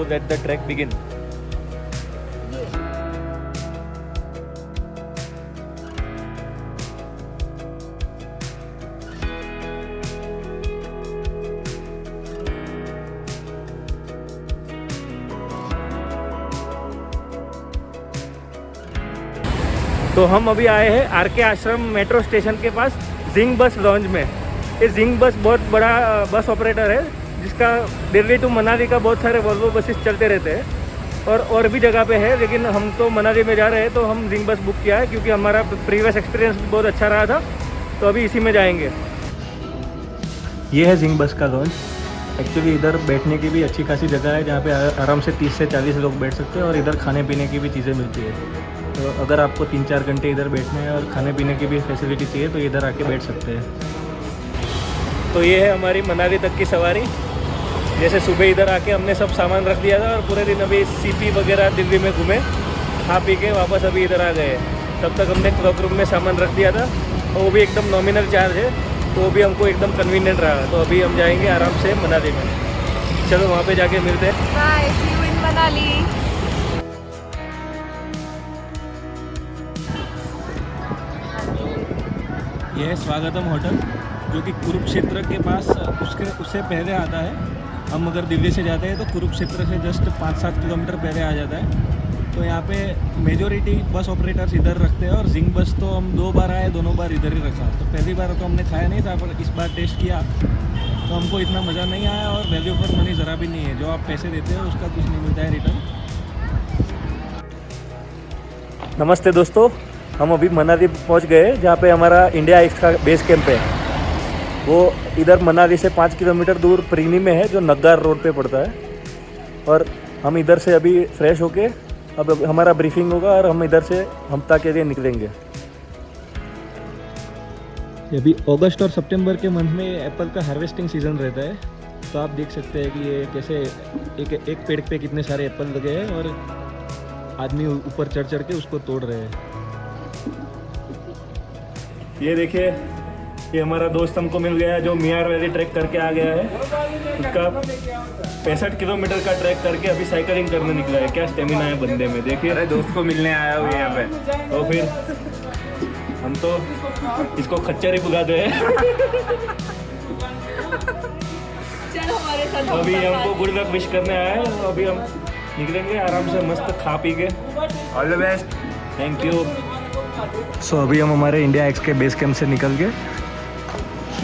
that the trek begin. तो हम अभी आए हैं आर.के. आश्रम मेट्रो स्टेशन के पास जिंग बस लॉन्च में। ये जिंग बस बहुत बड़ा बस ऑपरेटर है जिसका दिल्ली टू मनाली का बहुत सारे वॉल्वो बसेस चलते रहते हैं और भी जगह पे है, लेकिन हम तो मनाली में जा रहे हैं तो हम जिंग बस बुक किया है क्योंकि हमारा प्रीवियस एक्सपीरियंस बहुत अच्छा रहा था, तो अभी इसी में जाएंगे। ये है जिंग बस का लॉन्च। एक्चुअली इधर बैठने की भी अच्छी खासी जगह है जहाँ पे आराम से 30 से 40 लोग बैठ सकते हैं और इधर खाने पीने की भी चीज़ें मिलती है। तो अगर आपको 3-4 घंटे इधर बैठना है और खाने पीने की भी फैसिलिटी चाहिए तो इधर आके बैठ सकते हैं। तो ये है हमारी मनाली तक की सवारी। जैसे सुबह इधर आके हमने सब सामान रख दिया था और पूरे दिन अभी सीपी वगैरह दिल्ली में घूमे, खा पी के वापस अभी इधर आ गए। तब तक हमने क्लॉक रूम में सामान रख दिया था और वो भी एकदम नॉमिनल चार्ज है, तो वो भी हमको एकदम कन्वीनियंट रहा। तो अभी हम जाएंगे आराम से मनाली में। चलो वहाँ पे जाके मिलते हैं। Bye, see you in Manali. यह है स्वागतम होटल जो कि कुरुक्षेत्र के पास उससे पहले आता है। हम अगर दिल्ली से जाते हैं तो कुरुक्षेत्र से जस्ट 5-7 किलोमीटर पहले आ जाता है। तो यहाँ पे मेजोरिटी बस ऑपरेटर्स इधर रखते हैं और जिंग बस तो हम 2 बार आए, दोनों बार इधर ही रखा। तो पहली बार तो हमने खाया नहीं था, पर इस बार टेस्ट किया तो हमको इतना मज़ा नहीं आया और वैल्यू फॉर मनी ज़रा भी नहीं है। जो आप पैसे देते हो उसका कुछ नहीं मिलता है रिटर्न। नमस्ते दोस्तों, हम अभी मनाली पहुंच गए जहाँ पे हमारा इंडिया एक्स का बेस कैंप है। वो इधर मनाली से 5 किलोमीटर दूर प्रीनी में है, जो नग्गार रोड पे पड़ता है। और हम इधर से अभी फ्रेश होके अब हमारा ब्रीफिंग होगा और हम इधर से हमता के लिए निकलेंगे। अभी अगस्त और सितंबर के मंथ में एप्पल का हार्वेस्टिंग सीज़न रहता है। तो आप देख सकते हैं कि ये कैसे एक पेड़ पे कितने सारे एप्पल लगे हैं और आदमी ऊपर चढ़ चढ़ के उसको तोड़ रहे हैं। ये देखिए, ये हमारा दोस्त हमको मिल गया जो मियार वैली ट्रैक करके आ गया है। उसका 65 किलोमीटर का ट्रैक करके अभी साइकिलिंग करने निकला है। क्या स्टेमिना है बंदे में, देखिए। अरे दोस्त को मिलने आया हूँ यहाँ पे। तो फिर हम तो इसको खच्चर ही बुला दे। चलो हमारे साथ। अभी हमको गुड लक विश करने आया है। अभी हम निकलेंगे आराम से मस्त खा पी के। All the best. Thank you. So अभी हम हमारे इंडिया एक्स के बेस कैंप से निकल के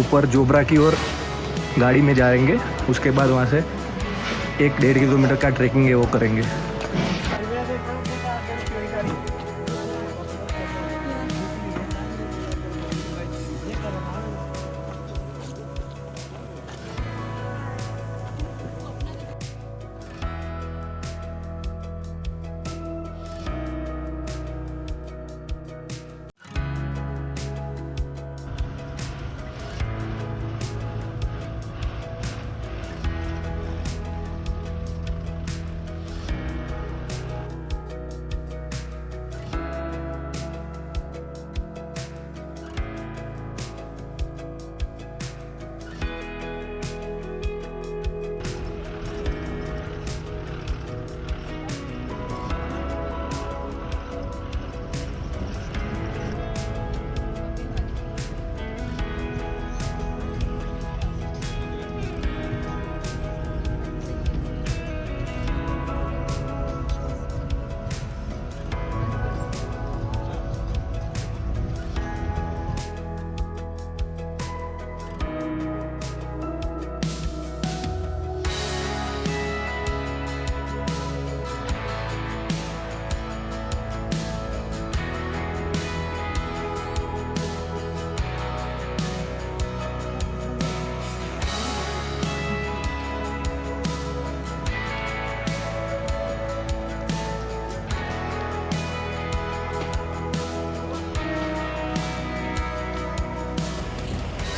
ऊपर जोबरा की ओर गाड़ी में जाएंगे। उसके बाद वहाँ से 1-1.5 किलोमीटर का ट्रैकिंग है वो करेंगे।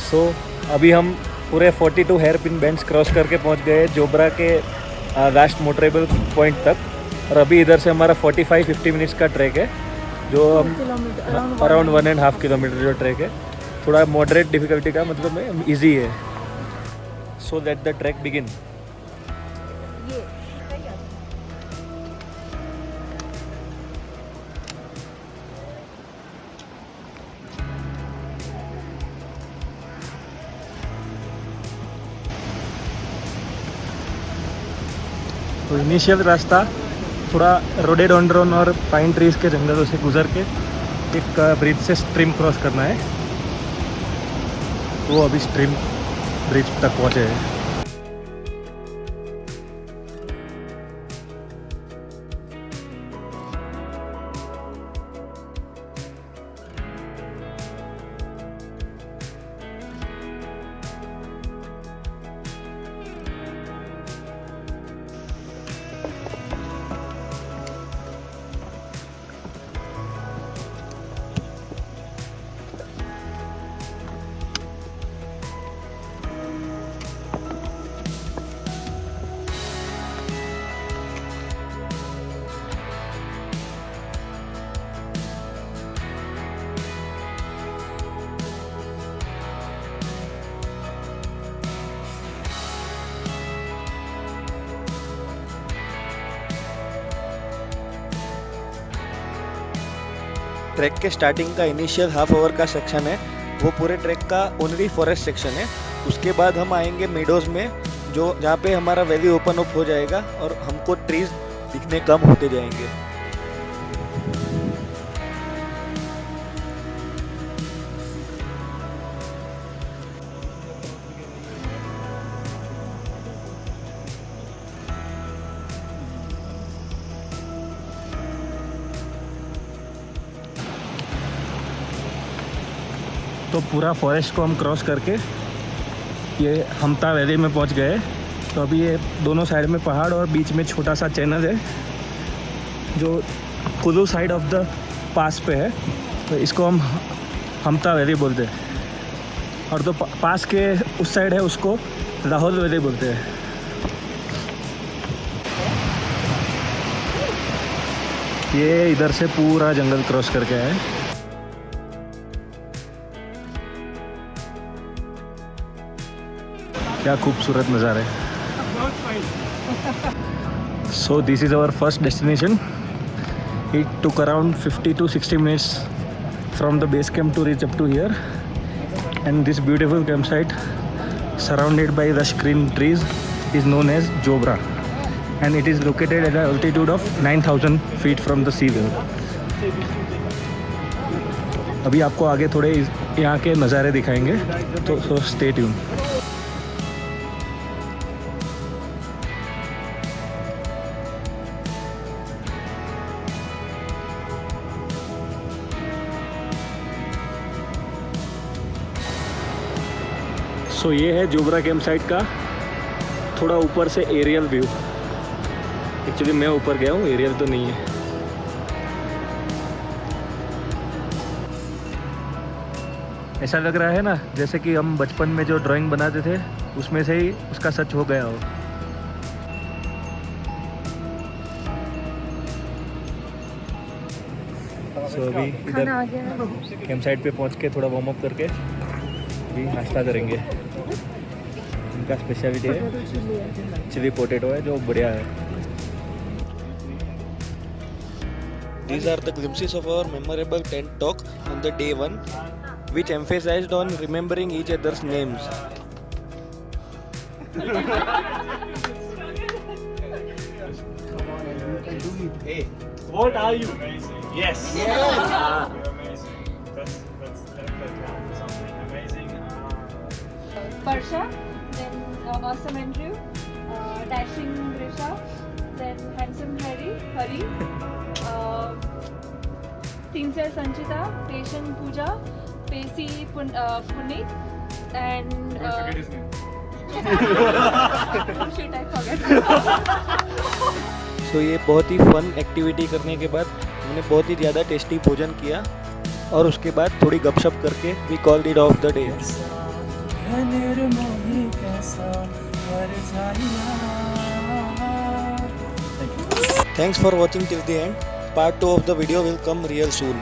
तो अभी हम पूरे 42 हेयर पिन बेंड्स क्रॉस करके पहुंच गए जोबरा के लास्ट मोटरेबल पॉइंट तक। और अभी इधर से हमारा 45-50 मिनट्स का ट्रैक है, जो हम अराउंड 1.5 किलोमीटर जो ट्रैक है। थोड़ा मॉडरेट डिफिकल्टी का मतलब में ईजी है। So let the track begin. तो इनिशियल रास्ता थोड़ा रोडेडोंड्रोन और पाइन ट्रीज़ के जंगलों से गुजर के एक ब्रिज से स्ट्रीम क्रॉस करना है। वो अभी स्ट्रीम ब्रिज तक पहुँचे हैं। ट्रैक के स्टार्टिंग का इनिशियल हाफ आवर का सेक्शन है, वो पूरे ट्रैक का ओनली फॉरेस्ट सेक्शन है। उसके बाद हम आएंगे मेडोज में, जो जहाँ पे हमारा वैली ओपन अप हो जाएगा और हमको ट्रीज दिखने कम होते जाएंगे। तो पूरा फॉरेस्ट को हम क्रॉस करके ये हमता वैली में पहुंच गए। तो अभी ये दोनों साइड में पहाड़ और बीच में छोटा सा चैनल है जो कुल्लू साइड ऑफ द पास पे है, तो इसको हम हमता वैली बोलते हैं। और तो पास के उस साइड है उसको लाहौल वैली बोलते हैं। ये इधर से पूरा जंगल क्रॉस करके आए। क्या खूबसूरत नज़ारा है। So this is our first destination. It took around 50 to 60 minutes from the base camp to reach up to here, and this beautiful campsite surrounded by lush green trees is known as Jobra, and it is located at an altitude of 9,000 feet from the sea level. अभी आपको आगे थोड़े यहाँ के नज़ारे दिखाएंगे, तो stay tune. सो ये है जोबरा कैंप साइट का थोड़ा ऊपर से एरियल व्यू। एक्चुअली मैं ऊपर गया हूँ, एरियल तो नहीं है। ऐसा लग रहा है ना जैसे कि हम बचपन में जो ड्राइंग बनाते थे उसमें से ही उसका सच हो गया हो। सो अभी इधर कैंप साइट पे पहुँच के थोड़ा वार्म अप करके अभी नाश्ता करेंगे। इनका स्पेशलिटी है चिली पोटैटो है जो बढ़िया है। These are the glimpses of our memorable tent talk on the day 1, which emphasized on remembering each other's names. Hey, what are you? Yes. Parsha, then awesome Andrew, dashing Grisha, then handsome Hari, sincere Sanchita, patient Pooja, Pacey Puneet, and Forget his name. oh shit, I forgot. So ये बहुत ही fun activity करने के बाद हमने बहुत ही ज़्यादा tasty भोजन किया और उसके बाद थोड़ी गपशप करके we called it off the day. Thanks for watching till the end. Part 2 of the video will come real soon.